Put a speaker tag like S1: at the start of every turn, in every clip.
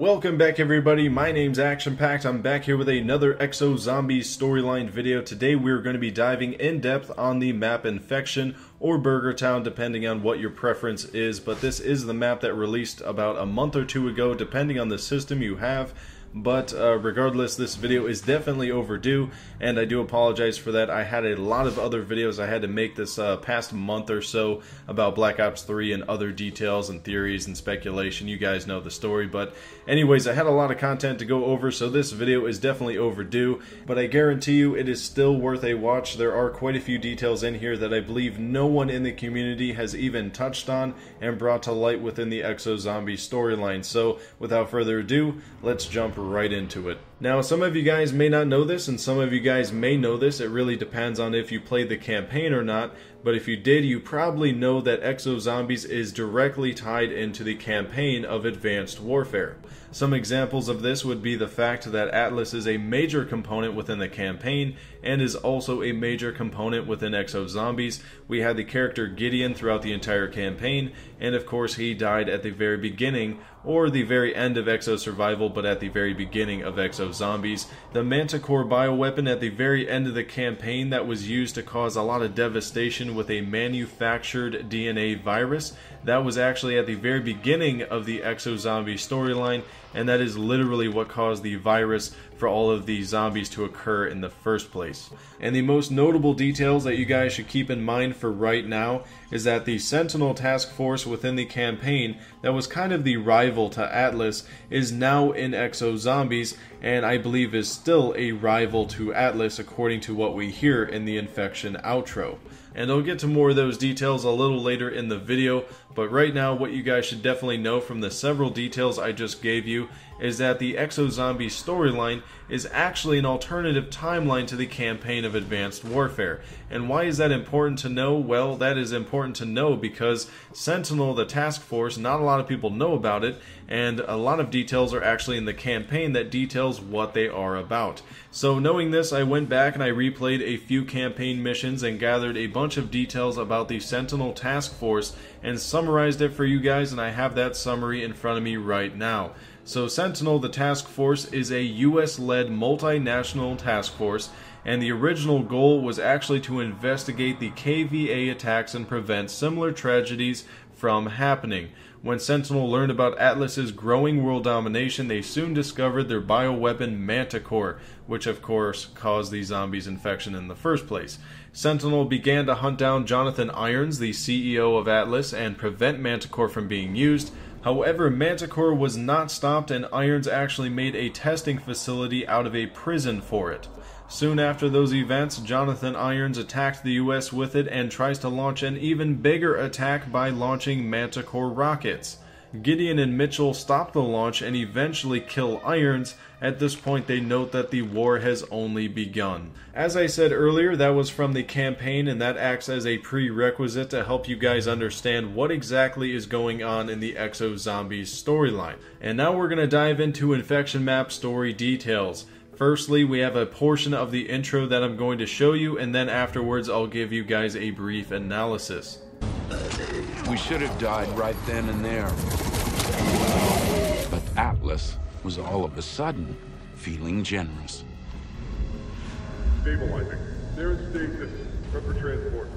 S1: Welcome back everybody, my name's Action Packed. I'm back here with another Exo Zombies storyline video. Today we're going to be diving in depth on the map Infection or Burger Town, depending on what your preference is, but this is the map that released about a month or two ago, depending on the system you have. But regardless, this video is definitely overdue, and I do apologize for that. I had a lot of other videos I had to make this past month or so about Black Ops 3 and other details and theories and speculation. You guys know the story, but anyways, I had a lot of content to go over, so this video is definitely overdue, but I guarantee you it is still worth a watch. There are quite a few details in here that I believe no one in the community has even touched on and brought to light within the Exo Zombies storyline. So without further ado, let's jump right into it. Now, some of you guys may not know this, and some of you guys may know this. It really depends on if you played the campaign or not, but if you did, you probably know that Exo Zombies is directly tied into the campaign of Advanced Warfare. Some examples of this would be the fact that Atlas is a major component within the campaign and is also a major component within Exo Zombies. We had the character Gideon throughout the entire campaign, and of course he died at the very beginning, or the very end of Exo Survival, but at the very beginning of Exo Zombies. The Manticore bioweapon at the very end of the campaign that was used to cause a lot of devastation with a manufactured DNA virus, that was actually at the very beginning of the Exo Zombie storyline, and that is literally what caused the virus for all of the zombies to occur in the first place. And the most notable details that you guys should keep in mind for right now is that the Sentinel task force within the campaign that was kind of the rival to Atlas is now in Exo Zombies, and I believe is still a rival to Atlas according to what we hear in the Infection outro. And I'll get to more of those details a little later in the video, but right now what you guys should definitely know from the several details I just gave you is that the Exo Zombies storyline is actually an alternative timeline to the campaign of Advanced Warfare. And why is that important to know? Well, that is important to know because Sentinel, the task force, not a lot of people know about it, and a lot of details are actually in the campaign that details what they are about. So knowing this, I went back and I replayed a few campaign missions and gathered a bunch of details about the Sentinel task force and summarized it for you guys, and I have that summary in front of me right now. So Sentinel, the task force, is a US-led multinational task force, and the original goal was actually to investigate the KVA attacks and prevent similar tragedies from happening. When Sentinel learned about Atlas's growing world domination, they soon discovered their bioweapon Manticore, which of course caused the zombies' infection in the first place. Sentinel began to hunt down Jonathan Irons, the CEO of Atlas, and prevent Manticore from being used. However, Manticore was not stopped, and Irons actually made a testing facility out of a prison for it. Soon after those events, Jonathan Irons attacked the US with it and tries to launch an even bigger attack by launching Manticore rockets. Gideon and Mitchell stop the launch and eventually kill Irons. At this point, they note that the war has only begun. As I said earlier, that was from the campaign, and that acts as a prerequisite to help you guys understand what exactly is going on in the Exo Zombies storyline. And now we're going to dive into Infection Map story details. Firstly, we have a portion of the intro that I'm going to show you, and then afterwards I'll give you guys a brief analysis.
S2: We should have died right then and there. But Atlas was all of a sudden feeling generous.
S3: Stabilizing. They're in stasis. Prep for transport.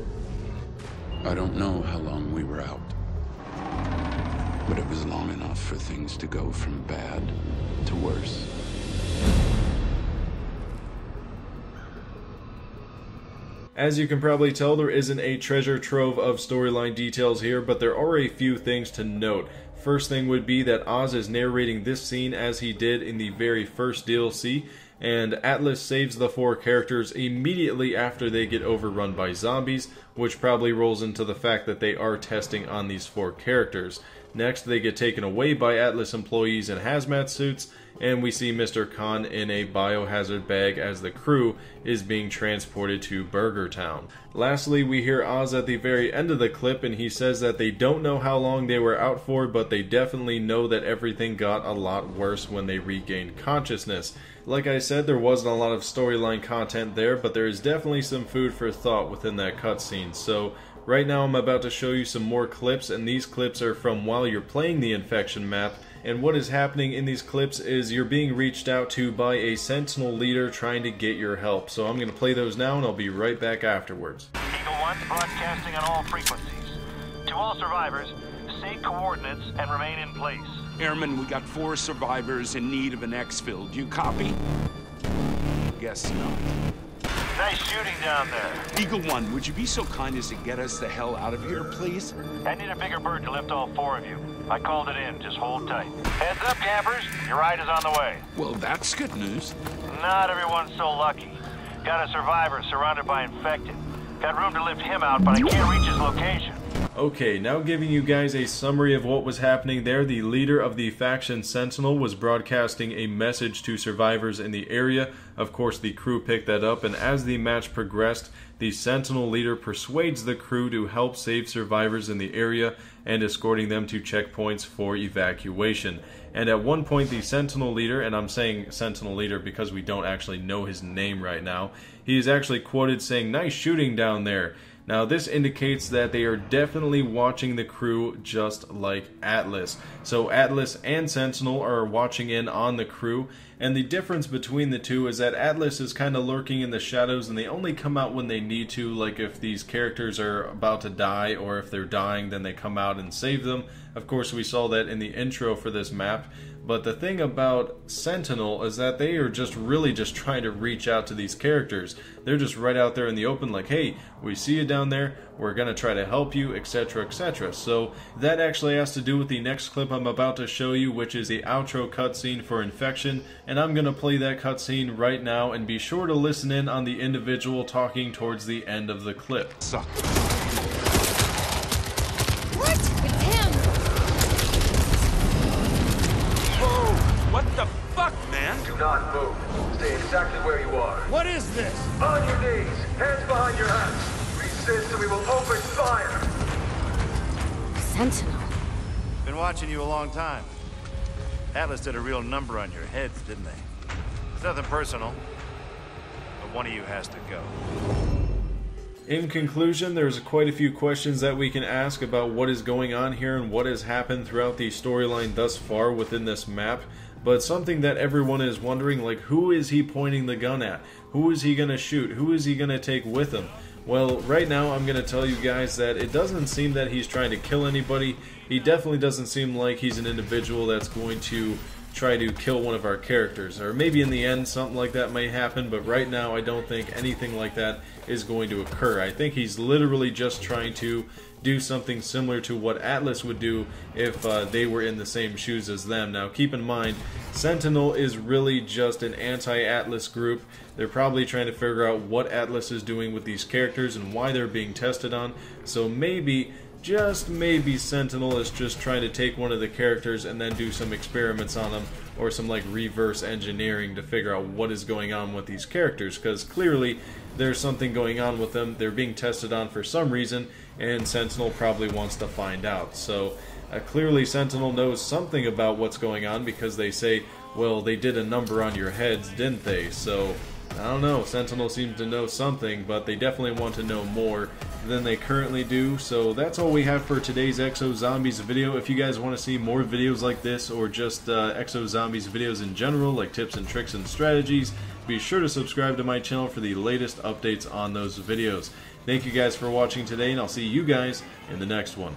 S2: I don't know how long we were out, but it was long enough for things to go from bad to worse.
S1: As you can probably tell, there isn't a treasure trove of storyline details here, but there are a few things to note. First thing would be that Oz is narrating this scene as he did in the very first DLC, and Atlas saves the four characters immediately after they get overrun by zombies, which probably rolls into the fact that they are testing on these four characters. Next, they get taken away by Atlas employees in hazmat suits, and we see Mr. Khan in a biohazard bag as the crew is being transported to Burger Town. Lastly, we hear Oz at the very end of the clip, and he says that they don't know how long they were out for, but they definitely know that everything got a lot worse when they regained consciousness. Like I said, there wasn't a lot of storyline content there, but there is definitely some food for thought within that cutscene. So right now I'm about to show you some more clips, and these clips are from while you're playing the Infection map. And what is happening in these clips is you're being reached out to by a Sentinel leader trying to get your help. So I'm going to play those now and I'll be right back afterwards.
S4: Eagle 1 broadcasting on all frequencies. To all survivors, state coordinates and remain in place.
S5: Airman, we got 4 survivors in need of an exfil. Do you copy? Guess not.
S4: Nice shooting down there.
S5: Eagle 1, would you be so kind as to get us the hell out of here, please?
S4: I need a bigger bird to lift all 4 of you. I called it in. Just hold tight. Heads up, campers. Your ride is on the way.
S5: Well, that's good news.
S4: Not everyone's so lucky. Got a survivor surrounded by infected. Got room to lift him out, but I can't reach his location.
S1: Okay, now giving you guys a summary of what was happening there. The leader of the faction Sentinel was broadcasting a message to survivors in the area. Of course, the crew picked that up, and as the match progressed, the Sentinel leader persuades the crew to help save survivors in the area and escorting them to checkpoints for evacuation. And at one point, the Sentinel leader, and I'm saying Sentinel leader because we don't actually know his name right now, he is actually quoted saying, "Nice shooting down there." Now this indicates that they are definitely watching the crew just like Atlas. So Atlas and Sentinel are watching in on the crew, and the difference between the two is that Atlas is kind of lurking in the shadows and they only come out when they need to, like if these characters are about to die or if they're dying then they come out and save them. Of course we saw that in the intro for this map. But the thing about Sentinel is that they are just really just trying to reach out to these characters. They're just right out there in the open like, hey, we see you down there, we're going to try to help you, etc, etc. So that actually has to do with the next clip I'm about to show you, which is the outro cutscene for Infection. And I'm going to play that cutscene right now, and be sure to listen in on the individual talking towards the end of the clip.
S5: Suck.
S6: What? It's him!
S5: What the fuck, man?
S3: Do not move. Stay exactly where you are.
S5: What is this?
S3: On your knees, hands behind your hats. Resist and we will open fire.
S6: Sentinel.
S7: Been watching you a long time. Atlas did a real number on your heads, didn't they? It's nothing personal, but one of you has to go.
S1: In conclusion, there's quite a few questions that we can ask about what is going on here and what has happened throughout the storyline thus far within this map. But something that everyone is wondering, like, who is he pointing the gun at? Who is he going to shoot? Who is he going to take with him? Well, right now I'm going to tell you guys that it doesn't seem that he's trying to kill anybody. He definitely doesn't seem like he's an individual that's going to try to kill one of our characters. Or maybe in the end something like that may happen, but right now I don't think anything like that is going to occur. I think he's literally just trying to do something similar to what Atlas would do if they were in the same shoes as them. Now keep in mind, Sentinel is really just an anti-Atlas group. They're probably trying to figure out what Atlas is doing with these characters and why they're being tested on. So maybe, just maybe, Sentinel is just trying to take one of the characters and then do some experiments on them, or some like reverse engineering to figure out what is going on with these characters, because clearly there's something going on with them. They're being tested on for some reason, and Sentinel probably wants to find out. So clearly Sentinel knows something about what's going on, because they say, well, they did a number on your heads, didn't they? So I don't know, Sentinel seems to know something, but they definitely want to know more than they currently do. So that's all we have for today's Exo Zombies video. If you guys want to see more videos like this, or just Exo Zombies videos in general, like tips and tricks and strategies, be sure to subscribe to my channel for the latest updates on those videos. Thank you guys for watching today, and I'll see you guys in the next one.